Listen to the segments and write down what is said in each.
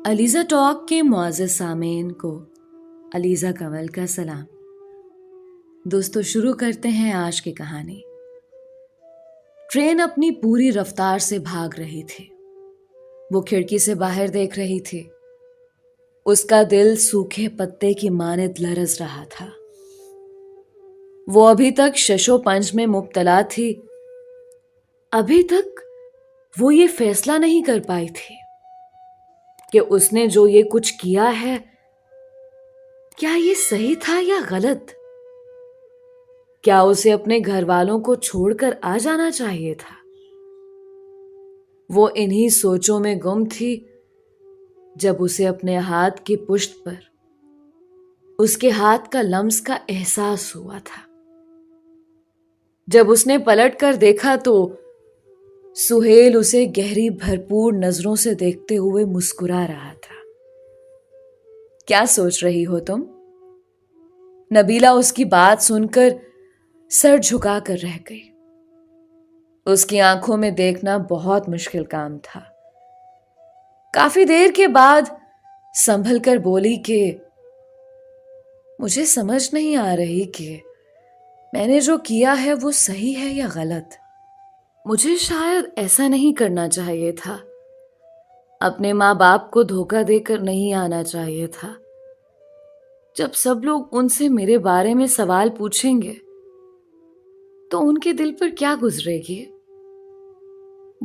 Alizeh talk کے معزز سامعین کو علیزہ کنول کا سلام۔ دوستو، شروع کرتے ہیں آج کی کہانی۔ ٹرین اپنی پوری رفتار سے بھاگ رہی تھی۔ وہ کھڑکی سے باہر دیکھ رہی تھی۔ اس کا دل سوکھے پتے کی مانند لرز رہا تھا۔ وہ ابھی تک ششو پنج میں مبتلا تھی۔ ابھی تک وہ یہ فیصلہ نہیں کر پائی تھی کہ اس نے جو یہ کچھ کیا ہے، کیا یہ صحیح تھا یا غلط؟ کیا اسے اپنے گھر والوں کو چھوڑ کر آ جانا چاہیے تھا؟ وہ انہی سوچوں میں گم تھی جب اسے اپنے ہاتھ کی پشت پر اس کے ہاتھ کا لمس کا احساس ہوا تھا۔ جب اس نے پلٹ کر دیکھا تو سہیل اسے گہری بھرپور نظروں سے دیکھتے ہوئے مسکرا رہا تھا۔ کیا سوچ رہی ہو تم؟ نبیلہ اس کی بات سن کر سر جھکا کر رہ گئی۔ اس کی آنکھوں میں دیکھنا بہت مشکل کام تھا۔ کافی دیر کے بعد سنبھل کر بولی کہ مجھے سمجھ نہیں آ رہی کہ میں نے جو کیا ہے وہ صحیح ہے یا غلط۔ مجھے شاید ایسا نہیں کرنا چاہیے تھا۔ اپنے ماں باپ کو دھوکہ دے کر نہیں آنا چاہیے تھا۔ جب سب لوگ ان سے میرے بارے میں سوال پوچھیں گے تو ان کے دل پر کیا گزرے گی؟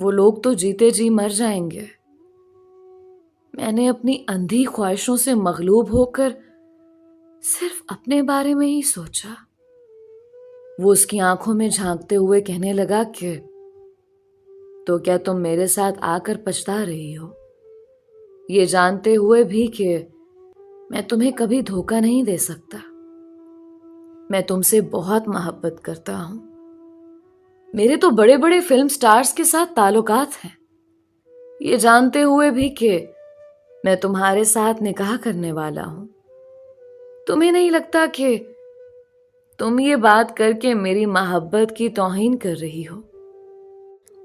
وہ لوگ تو جیتے جی مر جائیں گے۔ میں نے اپنی اندھی خواہشوں سے مغلوب ہو کر صرف اپنے بارے میں ہی سوچا۔ وہ اس کی آنکھوں میں جھانکتے ہوئے کہنے لگا کہ تو کیا تم میرے ساتھ آ کر پچھتا رہی ہو، یہ جانتے ہوئے بھی کہ میں تمہیں کبھی دھوکہ نہیں دے سکتا؟ میں تم سے بہت محبت کرتا ہوں۔ میرے تو بڑے بڑے فلم سٹارز کے ساتھ تعلقات ہیں، یہ جانتے ہوئے بھی کہ میں تمہارے ساتھ نکاح کرنے والا ہوں۔ تمہیں نہیں لگتا کہ تم یہ بات کر کے میری محبت کی توہین کر رہی ہو؟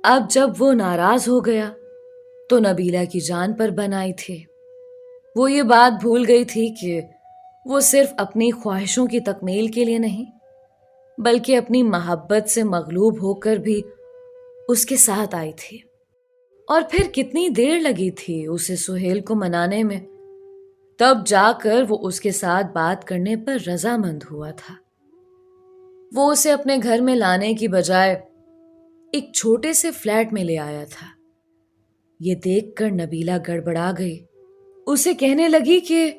اب جب وہ ناراض ہو گیا تو نبیلہ کی جان پر بن آئی تھی۔ وہ یہ بات بھول گئی تھی کہ وہ صرف اپنی خواہشوں کی تکمیل کے لیے نہیں بلکہ اپنی محبت سے مغلوب ہو کر بھی اس کے ساتھ آئی تھی۔ اور پھر کتنی دیر لگی تھی اسے سہیل کو منانے میں، تب جا کر وہ اس کے ساتھ بات کرنے پر رضامند ہوا تھا۔ وہ اسے اپنے گھر میں لانے کی بجائے ایک چھوٹے سے فلیٹ میں لے آیا تھا۔ یہ دیکھ کر نبیلہ گڑبڑا گئی۔ اسے کہنے لگی کہ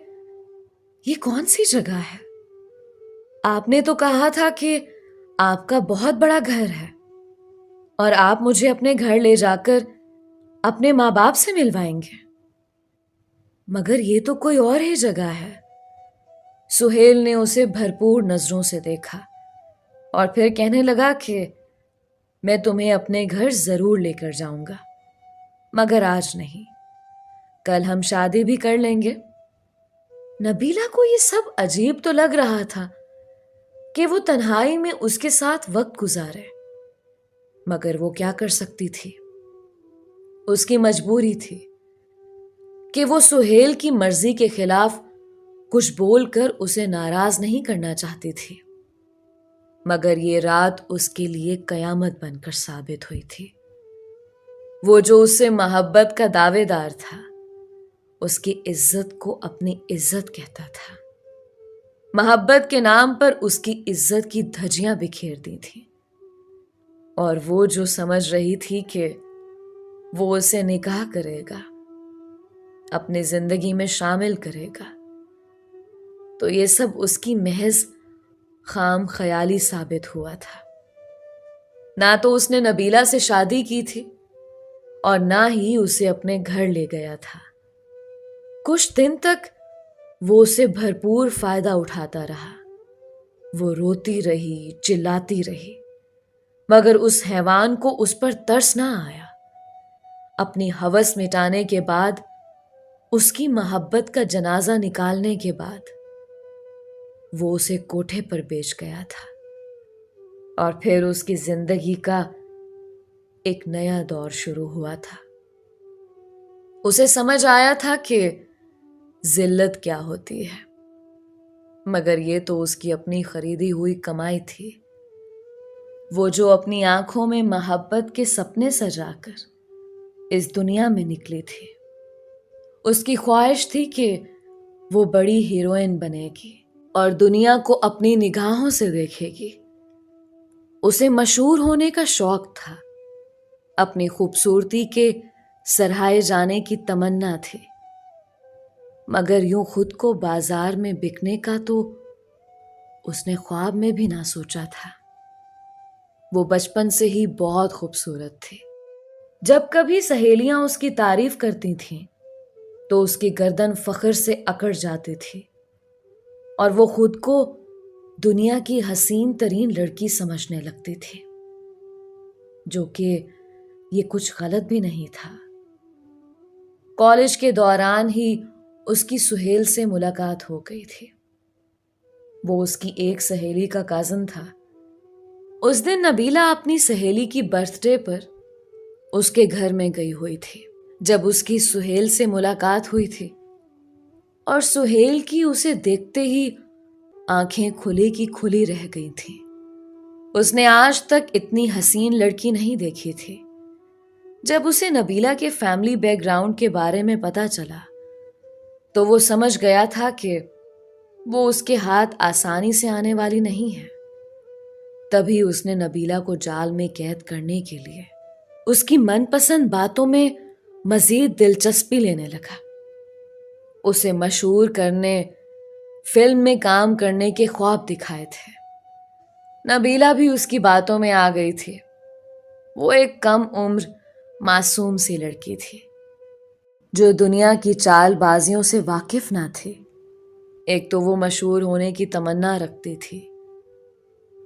یہ کون سی جگہ ہے؟ آپ نے تو کہا تھا کہ آپ کا بہت بڑا گھر ہے اور آپ مجھے اپنے گھر لے جا کر اپنے ماں باپ سے ملوائیں گے، مگر یہ تو کوئی اور ہی جگہ ہے۔ سہیل نے اسے بھرپور نظروں سے دیکھا اور پھر کہنے لگا کہ میں تمہیں اپنے گھر ضرور لے کر جاؤں گا، مگر آج نہیں، کل ہم شادی بھی کر لیں گے۔ نبیلہ کو یہ سب عجیب تو لگ رہا تھا کہ وہ تنہائی میں اس کے ساتھ وقت گزارے، مگر وہ کیا کر سکتی تھی؟ اس کی مجبوری تھی کہ وہ سہیل کی مرضی کے خلاف کچھ بول کر اسے ناراض نہیں کرنا چاہتی تھی، مگر یہ رات اس کے لیے قیامت بن کر ثابت ہوئی تھی۔ وہ جو اس سے محبت کا دعوے دار تھا، اس کی عزت کو اپنی عزت کہتا تھا۔ محبت کے نام پر اس کی عزت کی دھجیاں بکھیر دی تھیں، اور وہ جو سمجھ رہی تھی کہ وہ اسے نکاح کرے گا، اپنی زندگی میں شامل کرے گا، تو یہ سب اس کی محض خام خیالی ثابت ہوا تھا۔ نہ تو اس نے نبیلہ سے شادی کی تھی اور نہ ہی اسے اپنے گھر لے گیا تھا۔ کچھ دن تک وہ اسے بھرپور فائدہ اٹھاتا رہا۔ وہ روتی رہی، چلاتی رہی، مگر اس حیوان کو اس پر ترس نہ آیا۔ اپنی ہوس مٹانے کے بعد، اس کی محبت کا جنازہ نکالنے کے بعد، وہ اسے کوٹھے پر بیچ گیا تھا، اور پھر اس کی زندگی کا ایک نیا دور شروع ہوا تھا۔ اسے سمجھ آیا تھا کہ ذلت کیا ہوتی ہے، مگر یہ تو اس کی اپنی خریدی ہوئی کمائی تھی، وہ جو اپنی آنکھوں میں محبت کے سپنے سجا کر اس دنیا میں نکلی تھی۔ اس کی خواہش تھی کہ وہ بڑی ہیروئن بنے گی اور دنیا کو اپنی نگاہوں سے دیکھے گی۔ اسے مشہور ہونے کا شوق تھا، اپنی خوبصورتی کے سراہے جانے کی تمنا تھی، مگر یوں خود کو بازار میں بکنے کا تو اس نے خواب میں بھی نہ سوچا تھا۔ وہ بچپن سے ہی بہت خوبصورت تھی۔ جب کبھی سہیلیاں اس کی تعریف کرتی تھیں تو اس کی گردن فخر سے اکڑ جاتی تھی اور وہ خود کو دنیا کی حسین ترین لڑکی سمجھنے لگتی تھی، جو کہ یہ کچھ غلط بھی نہیں تھا۔ کالج کے دوران ہی اس کی سہیل سے ملاقات ہو گئی تھی۔ وہ اس کی ایک سہیلی کا کازن تھا۔ اس دن نبیلہ اپنی سہیلی کی برتھ ڈے پر اس کے گھر میں گئی ہوئی تھی، جب اس کی سہیل سے ملاقات ہوئی تھی، اور سہیل کی اسے دیکھتے ہی آنکھیں کھلی کی کھلی رہ گئی تھیں۔ اس نے آج تک اتنی حسین لڑکی نہیں دیکھی تھی۔ جب اسے نبیلہ کے فیملی بیک گراؤنڈ کے بارے میں پتا چلا تو وہ سمجھ گیا تھا کہ وہ اس کے ہاتھ آسانی سے آنے والی نہیں ہے۔ تبھی اس نے نبیلہ کو جال میں قید کرنے کے لیے اس کی من پسند باتوں میں مزید دلچسپی لینے لگا۔ اسے مشہور کرنے، فلم میں کام کرنے کے خواب دکھائے تھے۔ نبیلہ بھی اس کی باتوں میں آ گئی تھی۔ وہ ایک کم عمر معصوم سی لڑکی تھی جو دنیا کی چال بازیوں سے واقف نہ تھی۔ ایک تو وہ مشہور ہونے کی تمنا رکھتی تھی،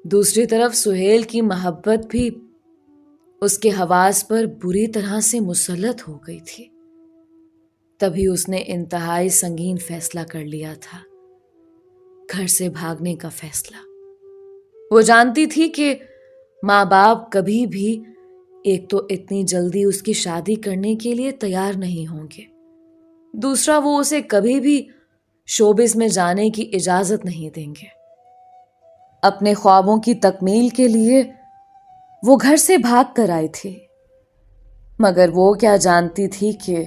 دوسری طرف سہیل کی محبت بھی اس کے حواس پر بری طرح سے مسلط ہو گئی تھی۔ تبھی اس نے انتہائی سنگین فیصلہ کر لیا تھا، گھر سے بھاگنے کا فیصلہ۔ وہ جانتی تھی کہ ماں باپ کبھی بھی ایک تو اتنی جلدی اس کی شادی کرنے کے لیے تیار نہیں ہوں گے، دوسرا وہ اسے کبھی بھی شوبز میں جانے کی اجازت نہیں دیں گے۔ اپنے خوابوں کی تکمیل کے لیے وہ گھر سے بھاگ کر آئی تھی، مگر وہ کیا جانتی تھی کہ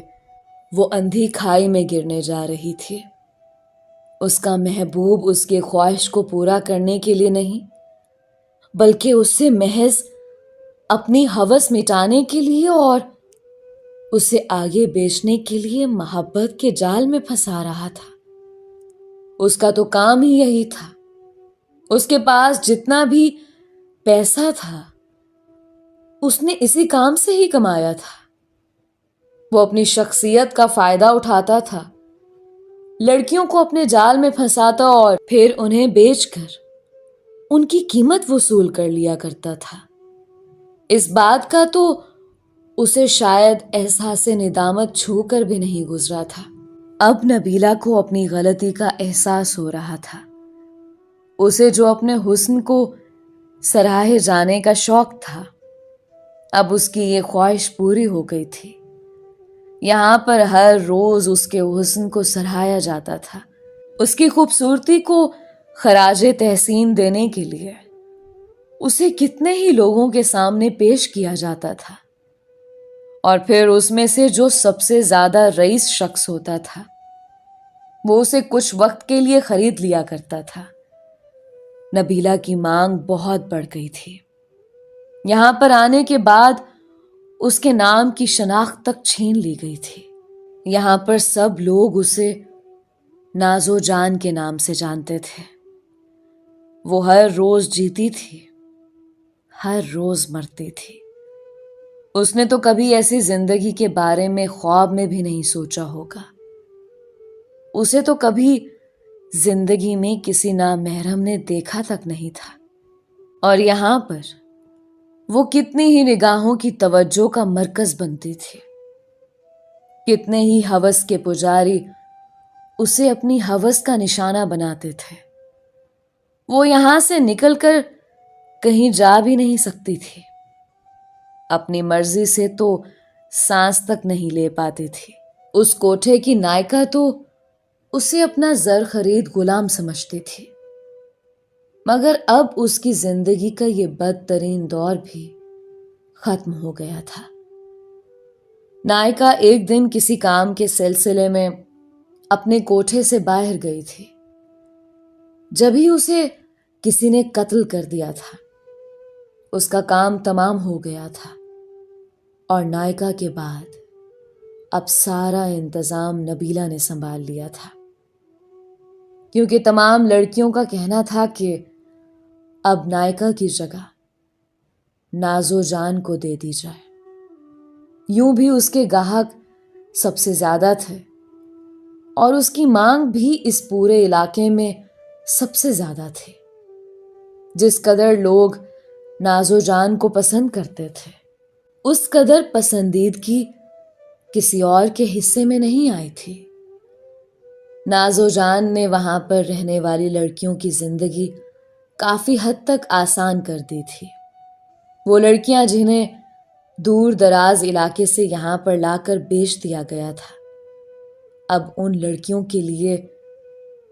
وہ اندھی کھائی میں گرنے جا رہی تھی۔ اس کا محبوب اس کے خواہش کو پورا کرنے کے لیے نہیں، بلکہ اس سے محض اپنی ہوس مٹانے کے لیے اور اسے آگے بیچنے کے لیے محبت کے جال میں پھنسا رہا تھا۔ اس کا تو کام ہی یہی تھا۔ اس کے پاس جتنا بھی پیسہ تھا اس نے اسی کام سے ہی کمایا تھا۔ وہ اپنی شخصیت کا فائدہ اٹھاتا تھا، لڑکیوں کو اپنے جال میں پھنساتا اور پھر انہیں بیچ کر ان کی قیمت وصول کر لیا کرتا تھا۔ اس بات کا تو اسے شاید احساس ندامت چھو کر بھی نہیں گزرا تھا۔ اب نبیلہ کو اپنی غلطی کا احساس ہو رہا تھا۔ اسے جو اپنے حسن کو سراہے جانے کا شوق تھا، اب اس کی یہ خواہش پوری ہو گئی تھی۔ یہاں پر ہر روز اس کے حسن کو سراہا جاتا تھا، اس کی خوبصورتی کو خراج تحسین دینے کے لیے اسے کتنے ہی لوگوں کے سامنے پیش کیا جاتا تھا، اور پھر اس میں سے جو سب سے زیادہ رئیس شخص ہوتا تھا وہ اسے کچھ وقت کے لیے خرید لیا کرتا تھا۔ نبیلہ کی مانگ بہت بڑھ گئی تھی۔ یہاں پر آنے کے بعد اس کے نام کی شناخت تک چھین لی گئی تھی۔ یہاں پر سب لوگ اسے نازو جان کے نام سے جانتے تھے۔ وہ ہر روز جیتی تھی، ہر روز مرتی تھی۔ اس نے تو کبھی ایسی زندگی کے بارے میں خواب میں بھی نہیں سوچا ہوگا۔ اسے تو کبھی زندگی میں کسی نامحرم نے دیکھا تک نہیں تھا، اور یہاں پر وہ کتنی ہی نگاہوں کی توجہ کا مرکز بنتی تھی۔ کتنے ہی ہوس کے پجاری اسے اپنی ہوس کا نشانہ بناتے تھے۔ وہ یہاں سے نکل کر کہیں جا بھی نہیں سکتی تھی، اپنی مرضی سے تو سانس تک نہیں لے پاتی تھی۔ اس کوٹھے کی نائکا تو اسے اپنا زر خرید غلام سمجھتی تھی، مگر اب اس کی زندگی کا یہ بدترین دور بھی ختم ہو گیا تھا۔ نائکا ایک دن کسی کام کے سلسلے میں اپنے کوٹھے سے باہر گئی تھی، جبھی اسے کسی نے قتل کر دیا تھا۔ اس کا کام تمام ہو گیا تھا اور نائکا کے بعد اب سارا انتظام نبیلہ نے سنبھال لیا تھا، کیونکہ تمام لڑکیوں کا کہنا تھا کہ اب نائکا کی جگہ نازو جان کو دے دی جائے۔ یوں بھی اس کے گاہک سب سے زیادہ تھے اور اس کی مانگ بھی اس پورے علاقے میں سب سے زیادہ تھی۔ جس قدر لوگ نازو جان کو پسند کرتے تھے، اس قدر پسندیدگی کسی اور کے حصے میں نہیں آئی تھی۔ نازو جان نے وہاں پر رہنے والی لڑکیوں کی زندگی کافی حد تک آسان کر دی تھی۔ وہ لڑکیاں جنہیں دور دراز علاقے سے یہاں پر لا کر بیچ دیا گیا تھا، اب ان لڑکیوں کے لیے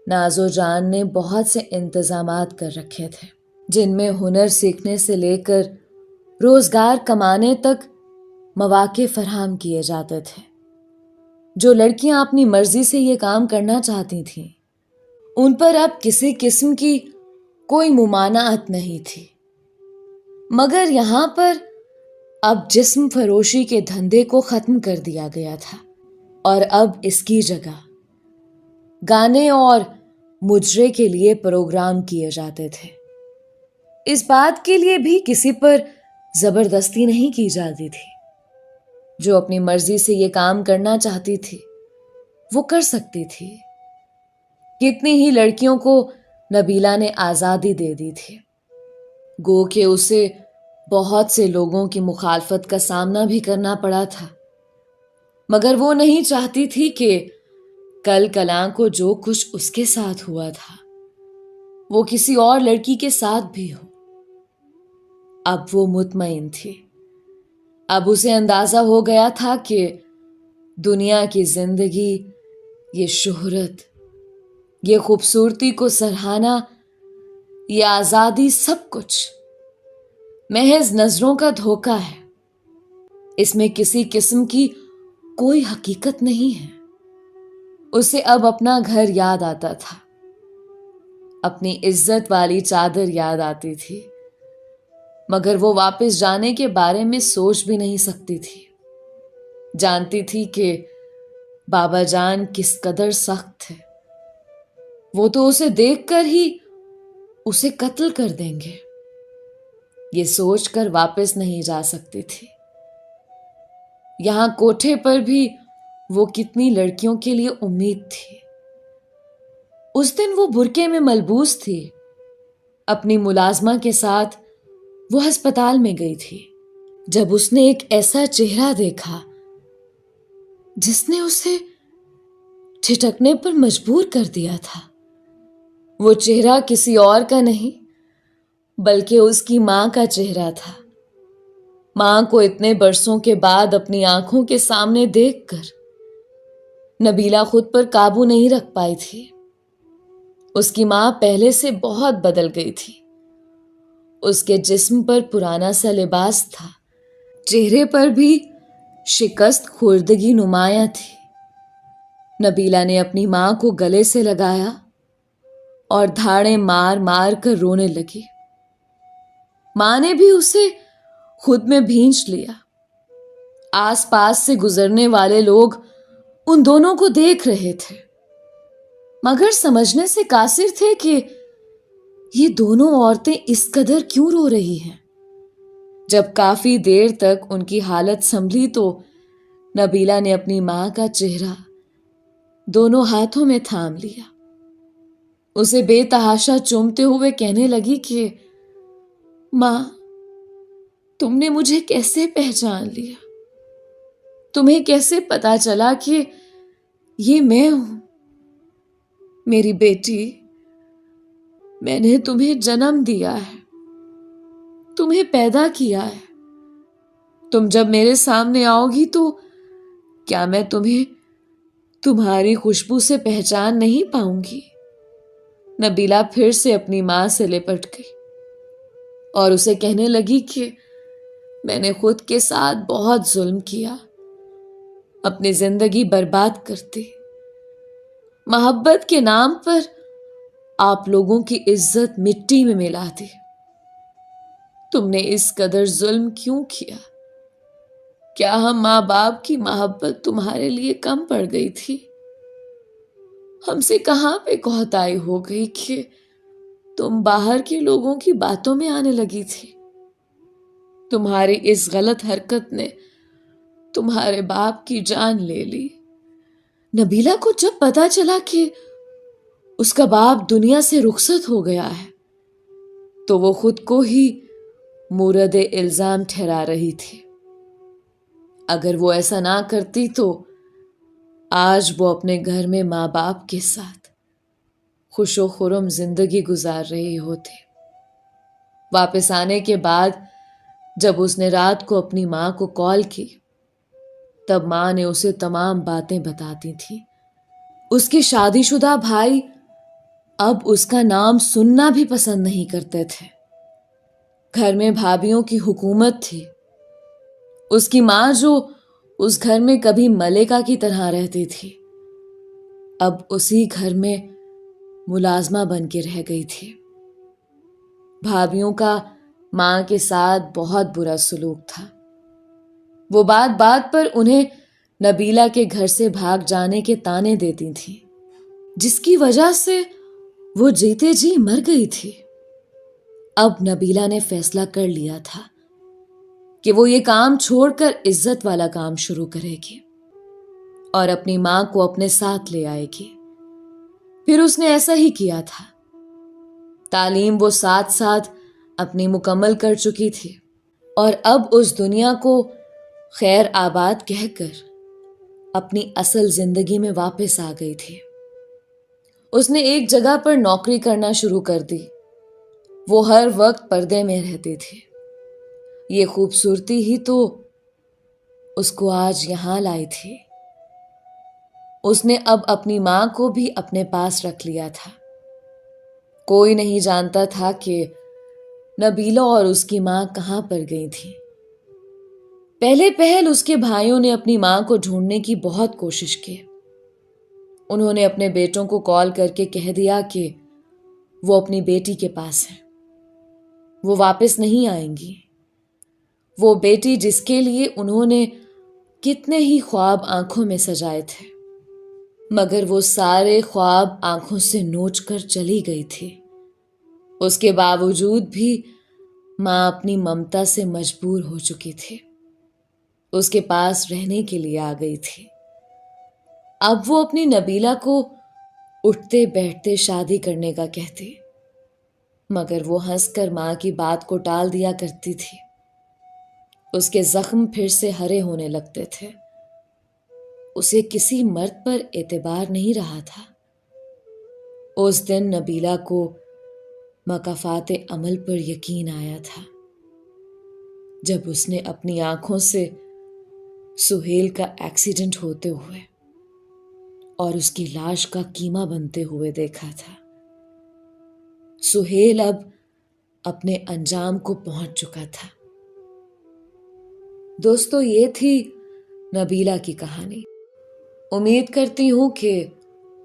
نازو جان نے بہت سے انتظامات کر رکھے تھے، جن میں ہنر سیکھنے سے لے کر روزگار کمانے تک مواقع فراہم کیے جاتے تھے۔ جو لڑکیاں اپنی مرضی سے یہ کام کرنا چاہتی تھیں، ان پر اب کسی قسم کی کوئی ممانعت نہیں تھی، مگر یہاں پر اب جسم فروشی کے دھندے کو ختم کر دیا گیا تھا اور اب اس کی جگہ گانے اور مجرے کے لیے پروگرام کیے جاتے تھے۔ اس بات کے لیے بھی کسی پر زبردستی نہیں کی جاتی تھی۔ جو اپنی مرضی سے یہ کام کرنا چاہتی تھی وہ کر سکتی تھی۔ کتنی ہی لڑکیوں کو نبیلہ نے آزادی دے دی تھی، گو کہ اسے بہت سے لوگوں کی مخالفت کا سامنا بھی کرنا پڑا تھا، مگر وہ نہیں چاہتی تھی کہ کل کلاں کو جو کچھ اس کے ساتھ ہوا تھا وہ کسی اور لڑکی کے ساتھ بھی ہو۔ اب وہ مطمئن تھی۔ اب اسے اندازہ ہو گیا تھا کہ دنیا کی زندگی، یہ شہرت، یہ خوبصورتی کو سراہنا، یہ آزادی، سب کچھ محض نظروں کا دھوکہ ہے۔ اس میں کسی قسم کی کوئی حقیقت نہیں ہے۔ اسے اب اپنا گھر یاد آتا تھا، اپنی عزت والی چادر یاد آتی تھی، مگر وہ واپس جانے کے بارے میں سوچ بھی نہیں سکتی تھی۔ جانتی تھی کہ بابا جان کس قدر سخت تھے، وہ تو اسے دیکھ کر ہی اسے قتل کر دیں گے۔ یہ سوچ کر واپس نہیں جا سکتی تھی۔ یہاں کوٹھے پر بھی وہ کتنی لڑکیوں کے لیے امید تھی۔ اس دن وہ برقعے میں ملبوس تھی۔ اپنی ملازمہ کے ساتھ وہ ہسپتال میں گئی تھی، جب اس نے ایک ایسا چہرہ دیکھا جس نے اسے ٹھٹکنے پر مجبور کر دیا تھا۔ وہ چہرہ کسی اور کا نہیں بلکہ اس کی ماں کا چہرہ تھا۔ ماں کو اتنے برسوں کے بعد اپنی آنکھوں کے سامنے دیکھ کر نبیلہ خود پر قابو نہیں رکھ پائی تھی۔ اس کی ماں پہلے سے بہت بدل گئی تھی۔ اس کے جسم پر پرانا سا لباس تھا، چہرے پر بھی شکست خوردگی نمایاں تھی۔ نبیلہ نے اپنی ماں کو گلے سے لگایا اور دھاڑیں مار مار کر رونے لگی۔ ماں نے بھی اسے خود میں بھینچ لیا۔ آس پاس سے گزرنے والے لوگ ان دونوں کو دیکھ رہے تھے، مگر سمجھنے سے قاصر تھے کہ یہ دونوں عورتیں اس قدر کیوں رو رہی ہیں۔ جب کافی دیر تک ان کی حالت سنبھلی تو نبیلہ نے اپنی ماں کا چہرہ دونوں ہاتھوں میں تھام لیا، اسے بے تحاشا چومتے ہوئے کہنے لگی کہ ماں، تم نے مجھے کیسے پہچان لیا؟ تمہیں کیسے پتا چلا کہ یہ میں ہوں؟ میری بیٹی، میں نے تمہیں جنم دیا ہے، تمہیں پیدا کیا ہے۔ تم جب میرے سامنے آؤ گی تو کیا میں تمہیں تمہاری خوشبو سے پہچان نہیں پاؤں گی۔ نبیلہ پھر سے اپنی ماں سے لپٹ گئی اور اسے کہنے لگی کہ میں نے خود کے ساتھ بہت ظلم کیا، اپنی زندگی برباد کرتی۔ محبت کے نام پر آپ لوگوں کی عزت مٹی میں ملا دی۔ تم نے اس قدر ظلم کیوں کیا؟ کیا ہم ماں باپ کی محبت تمہارے لیے کم پڑ گئی تھی؟ ہم سے کہاں پہ کوتاہی ہو گئی کہ تم باہر کے لوگوں کی باتوں میں آنے لگی تھی؟ تمہاری اس غلط حرکت نے تمہارے باپ کی جان لے لی۔ نبیلہ کو جب پتا چلا کہ اس کا باپ دنیا سے رخصت ہو گیا ہے تو وہ خود کو ہی مورد الزام ٹھہرا رہی تھی۔ اگر وہ ایسا نہ کرتی تو آج وہ اپنے گھر میں ماں باپ کے ساتھ خوش و خرم زندگی گزار رہی ہوتی۔ واپس آنے کے بعد جب اس نے رات کو اپنی ماں کو کال کی تب ماں نے اسے تمام باتیں بتاتی تھی۔ اس کے شادی شدہ بھائی اب اس کا نام سننا بھی پسند نہیں کرتے تھے۔ گھر میں بھابھیوں کی حکومت تھی۔ اس کی ماں جو اس گھر میں کبھی ملکہ کی طرح رہتی تھی اب اسی گھر میں ملازمہ بن کے رہ گئی تھی۔ بھابھیوں کا ماں کے ساتھ بہت برا سلوک تھا۔ وہ بات بات پر انہیں نبیلہ کے گھر سے بھاگ جانے کے طعنے دیتی تھیں، جس کی وجہ سے وہ جیتے جی مر گئی تھی۔ اب نبیلہ نے فیصلہ کر لیا تھا کہ وہ یہ کام چھوڑ کر عزت والا کام شروع کرے گی اور اپنی ماں کو اپنے ساتھ لے آئے گی۔ پھر اس نے ایسا ہی کیا تھا۔ تعلیم وہ ساتھ ساتھ اپنی مکمل کر چکی تھی اور اب اس دنیا کو خیر آباد کہہ کر اپنی اصل زندگی میں واپس آ گئی تھی۔ اس نے ایک جگہ پر نوکری کرنا شروع کر دی۔ وہ ہر وقت پردے میں رہتی تھی۔ یہ خوبصورتی ہی تو اس کو آج یہاں لائی تھی۔ اس نے اب اپنی ماں کو بھی اپنے پاس رکھ لیا تھا۔ کوئی نہیں جانتا تھا کہ نبیلہ اور اس کی ماں کہاں پر گئی تھی۔ پہلے پہل اس کے بھائیوں نے اپنی ماں کو ڈھونڈنے کی بہت کوشش کی۔ انہوں نے اپنے بیٹوں کو کال کر کے کہہ دیا کہ وہ اپنی بیٹی کے پاس ہیں، وہ واپس نہیں آئیں گی۔ وہ بیٹی جس کے لیے انہوں نے کتنے ہی خواب آنکھوں میں سجائے تھے، مگر وہ سارے خواب آنکھوں سے نوچ کر چلی گئی تھی۔ اس کے باوجود بھی ماں اپنی ممتا سے مجبور ہو چکی تھی، اس کے پاس رہنے کے لیے آ گئی تھی۔ اب وہ اپنی نبیلہ کو اٹھتے بیٹھتے شادی کرنے کا کہتی، مگر وہ ہنس کر ماں کی بات کو ٹال دیا کرتی تھی۔ اس کے زخم پھر سے ہرے ہونے لگتے تھے۔ اسے کسی مرد پر اعتبار نہیں رہا تھا۔ اس دن نبیلہ کو مکافات عمل پر یقین آیا تھا جب اس نے اپنی آنکھوں سے سہیل کا ایکسیڈنٹ ہوتے ہوئے اور اس کی لاش کا کیما بنتے ہوئے دیکھا تھا۔ سہیل اب اپنے انجام کو پہنچ چکا تھا۔ دوستو، یہ تھی نبیلہ کی کہانی۔ امید کرتی ہوں کہ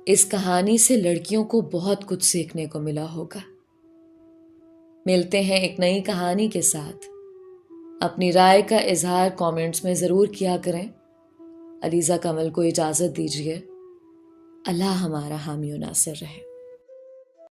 اس کہانی سے لڑکیوں کو بہت کچھ سیکھنے کو ملا ہوگا۔ ملتے ہیں ایک نئی کہانی کے ساتھ۔ اپنی رائے کا اظہار کامنٹس میں ضرور کیا کریں۔ علیزہ کمل کو اجازت دیجیے۔ اللہ ہمارا حامی و ناصر رہے۔